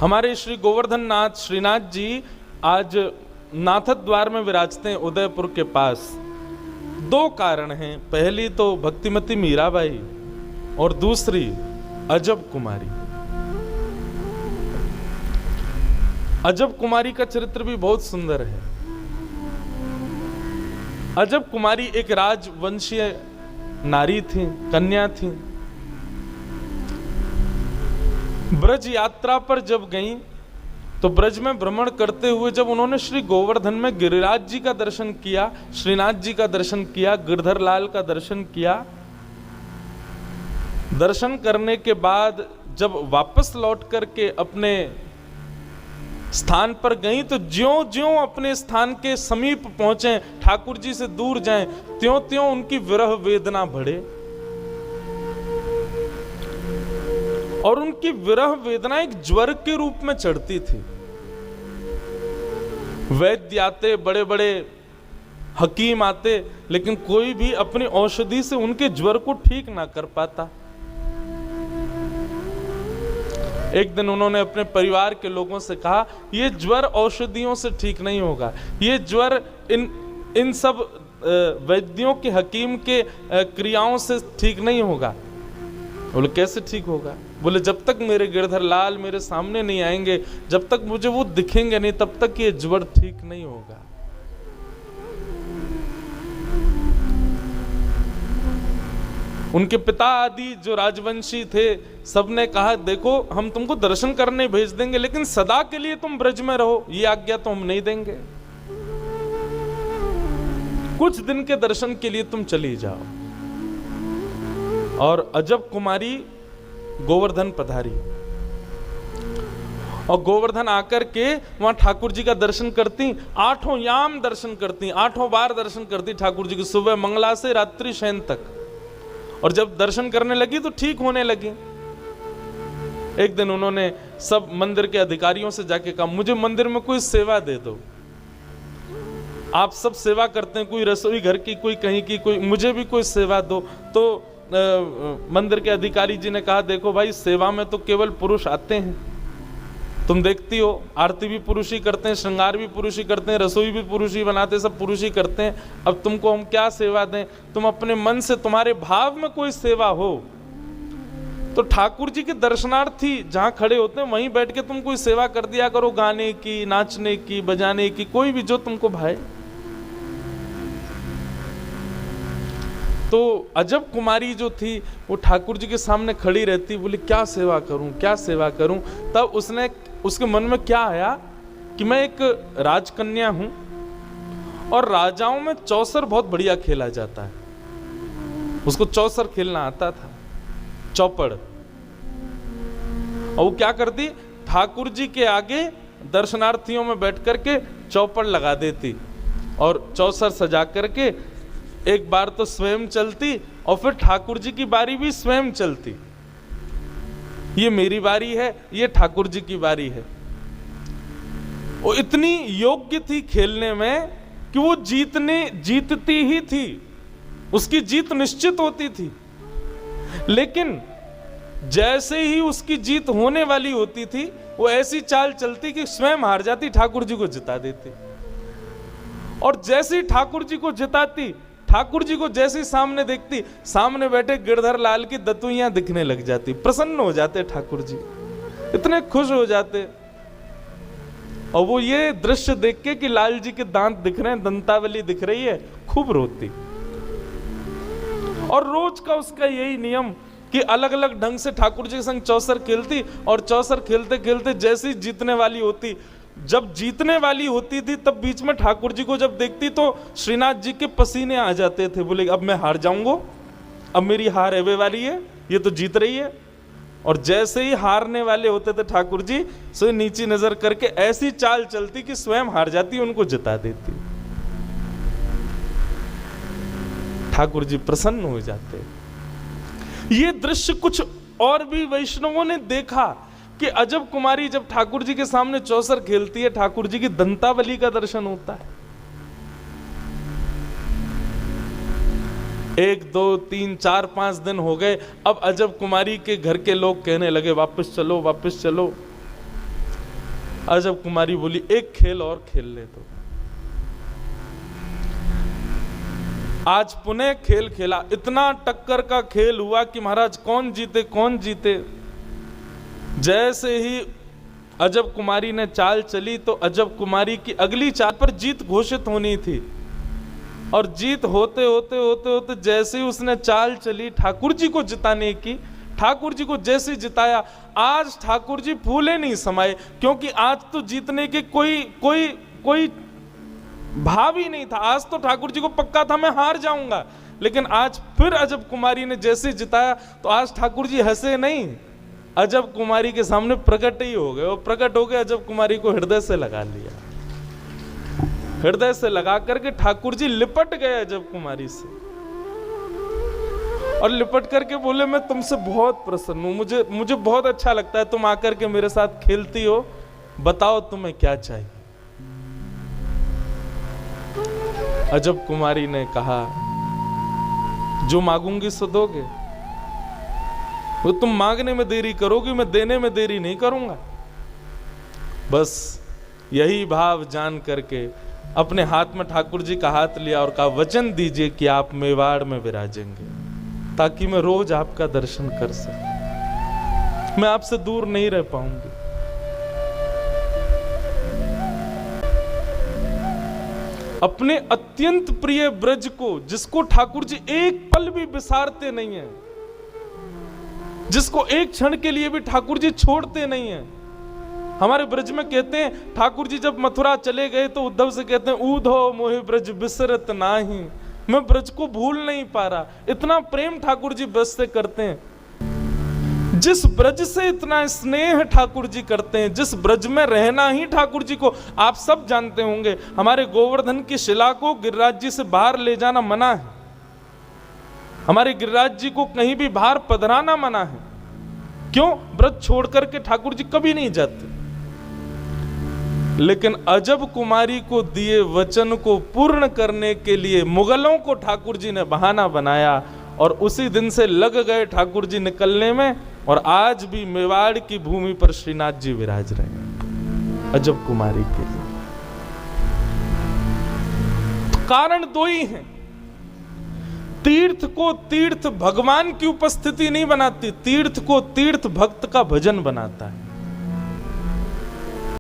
हमारे श्री गोवर्धन नाथ श्रीनाथ जी आज नाथद द्वार में विराजते हैं उदयपुर के पास। दो कारण हैं, पहली तो भक्तिमती मीराबाई और दूसरी अजब कुमारी। अजब कुमारी का चरित्र भी बहुत सुंदर है। अजब कुमारी एक राजवंशीय नारी थी, कन्या थी। ब्रज यात्रा पर जब गई तो ब्रज में भ्रमण करते हुए जब उन्होंने श्री गोवर्धन में गिरिराज जी का दर्शन किया, श्रीनाथ जी का दर्शन किया, गिरधर लाल का दर्शन किया, दर्शन करने के बाद जब वापस लौट करके अपने स्थान पर गई तो ज्यों ज्यों अपने स्थान के समीप पहुंचे, ठाकुर जी से दूर जाएं, त्यों त्यों उनकी विरह वेदना बढ़े और उनकी विरह वेदना एक ज्वर के रूप में चढ़ती थी। वैद्य आते, बड़े बड़े हकीम आते, लेकिन कोई भी अपनी औषधि से उनके ज्वर को ठीक ना कर पाता। एक दिन उन्होंने अपने परिवार के लोगों से कहा, ये ज्वर औषधियों से ठीक नहीं होगा, ये ज्वर इन सब वैद्यों के, हकीम के क्रियाओं से ठीक नहीं होगा। बोले कैसे ठीक होगा? बोले जब तक मेरे गिरधर लाल मेरे सामने नहीं आएंगे, जब तक मुझे वो दिखेंगे नहीं, तब तक ये ज्वर ठीक नहीं होगा। उनके पिता आदि जो राजवंशी थे, सबने कहा देखो हम तुमको दर्शन करने भेज देंगे, लेकिन सदा के लिए तुम ब्रज में रहो, ये आज्ञा तो हम नहीं देंगे। कुछ दिन के दर्शन के लिए तुम चली जाओ। और अजब कुमारी गोवर्धन पधारी और गोवर्धन आकर के वहां ठाकुर जी का दर्शन करती, 8 याम दर्शन करती, 8 बार दर्शन करती ठाकुर जी की, सुबह मंगला से रात्रि शयन तक। और जब दर्शन करने लगी तो ठीक होने लगी। एक दिन उन्होंने सब मंदिर के अधिकारियों से जाके कहा, मुझे मंदिर में कोई सेवा दे दो। आप सब सेवा करते हैं, कोई रसोई घर की, कोई कहीं की, कोई मुझे भी कोई सेवा दो। तो मंदिर के अधिकारी जी ने कहा, देखो भाई सेवा में तो केवल पुरुष आते हैं, तुम देखती हो आरती भी पुरुष ही करते हैं, श्रृंगार भी पुरुष ही करते हैं, रसोई भी पुरुष ही बनाते हैं, सब पुरुष ही करते हैं। अब तुमको हम क्या सेवा दें? तुम अपने मन से, तुम्हारे भाव में कोई सेवा हो तो ठाकुर जी के दर्शनार्थी जहां खड़े होते हैं वहीं बैठ के तुम कोई सेवा कर दिया करो, गाने की, नाचने की, बजाने की, कोई भी जो तुमको भाए। तो अजब कुमारी जो थी वो ठाकुर जी के सामने खड़ी रहती, बोली क्या सेवा करूं, क्या सेवा करूं। तब उसके मन में क्या आया कि मैं एक राजकन्या हूं और राजाओं में चौसर बहुत बढ़िया खेला जाता है। उसको चौसर खेलना आता था, चौपड़। और वो क्या करती, ठाकुर जी के आगे दर्शनार्थियों में बैठ करके चौपड़ लगा देती और चौसर सजा करके एक बार तो स्वयं चलती और फिर ठाकुर जी की बारी भी स्वयं चलती। ये मेरी बारी है, ये ठाकुर जी की बारी है। वो इतनी योग्य थी खेलने में कि वो जीतती ही थी, उसकी जीत निश्चित होती थी। लेकिन जैसे ही उसकी जीत होने वाली होती थी, वो ऐसी चाल चलती कि स्वयं हार जाती, ठाकुर जी को जिता देती। और जैसे ही ठाकुर जी को जिताती, ठाकुर जी को जैसे सामने देखती, सामने बैठे गिरधर लाल की दतुइयां दिखने लग जाती, प्रसन्न हो जाते ठाकुर जी, इतने खुश हो जाते। और वो ये दृश्य देख के कि लाल जी के दांत दिख रहे हैं, दंतावली दिख रही है, खूब रोती। और रोज का उसका यही नियम कि अलग अलग ढंग से ठाकुर जी के संग चौसर खेलती और चौसर खेलते खेलते जैसी जीतने वाली होती, जब जीतने वाली होती थी तब बीच में ठाकुर जी को जब देखती तो श्रीनाथ जी के पसीने आ जाते थे। बोले अब मैं हार जाऊंगा, अब मेरी हार एवे वाली है, ये तो जीत रही है। और जैसे ही हारने वाले होते थे ठाकुर जी, सो नीची नजर करके ऐसी चाल चलती कि स्वयं हार जाती, उनको जिता देती। ठाकुर जी प्रसन्न हो जाते। ये दृश्य कुछ और भी वैष्णवों ने देखा कि अजब कुमारी जब ठाकुर जी के सामने चौसर खेलती है, ठाकुर जी की दंतावली का दर्शन होता है। 1 2 3 4 5 दिन हो गए। अब अजब कुमारी के घर के लोग कहने लगे वापस चलो वापस चलो। अजब कुमारी बोली एक खेल और खेल ले तो। आज पुनः खेल खेला, इतना टक्कर का खेल हुआ कि महाराज कौन जीते कौन जीते। जैसे ही अजब कुमारी ने चाल चली तो अजब कुमारी की अगली चाल पर जीत घोषित होनी थी, और जीत होते होते होते होते जैसे ही उसने चाल चली ठाकुर जी को जिताने की, ठाकुर जी को जैसे जिताया, आज ठाकुर जी फूले नहीं समाये, क्योंकि आज तो जीतने के कोई भाव ही नहीं था। आज तो ठाकुर जी को पक्का था मैं हार जाऊंगा, लेकिन आज फिर अजब कुमारी ने जैसे जिताया तो आज ठाकुर जी हंसे नहीं, अजब कुमारी के सामने प्रकट ही हो गए। और प्रकट हो गए, अजब कुमारी को हृदय से लगा लिया, हृदय से लगा करके ठाकुर जी लिपट गए अजब कुमारी से, और लिपट करके बोले मैं तुमसे बहुत प्रसन्न हूं, मुझे बहुत अच्छा लगता है तुम आकर के मेरे साथ खेलती हो, बताओ तुम्हें क्या चाहिए। अजब कुमारी ने कहा जो मांगूंगी सो दोगे, वो तुम मांगने में देरी करोगी, मैं देने में देरी नहीं करूंगा। बस यही भाव जान करके अपने हाथ में ठाकुर जी का हाथ लिया और कहा वचन दीजिए कि आप मेवाड़ में विराजेंगे, ताकि मैं रोज आपका दर्शन कर सकूं, मैं आपसे दूर नहीं रह पाऊंगी। अपने अत्यंत प्रिय ब्रज को, जिसको ठाकुर जी एक पल भी बिसारते नहीं है, जिसको एक क्षण के लिए भी ठाकुर जी छोड़ते नहीं है। हमारे ब्रज में कहते हैं ठाकुर जी जब मथुरा चले गए तो उद्धव से कहते हैं ऊधो मोहि ब्रज बिसरत नाही, मैं ब्रज को भूल नहीं पा रहा। इतना प्रेम ठाकुर जी ब्रज से करते हैं, जिस ब्रज से इतना स्नेह ठाकुर जी करते हैं, जिस ब्रज में रहना ही ठाकुर जी को, आप सब जानते होंगे हमारे गोवर्धन की शिला को गिरिराज जी से बाहर ले जाना मना है, हमारे गिरिराज जी को कहीं भी बाहर पधराना मना है। क्यों? ब्रज छोड़ करके ठाकुर जी कभी नहीं जाते। लेकिन अजब कुमारी को दिए वचन को पूर्ण करने के लिए मुगलों को ठाकुर जी ने बहाना बनाया, और उसी दिन से लग गए ठाकुर जी निकलने में, और आज भी मेवाड़ की भूमि पर श्रीनाथ जी विराज रहे हैं अजब कुमारी के लिए। तो कारण दो ही हैं, तीर्थ को तीर्थ भगवान की उपस्थिति नहीं बनाती, तीर्थ को तीर्थ भक्त का भजन बनाता है।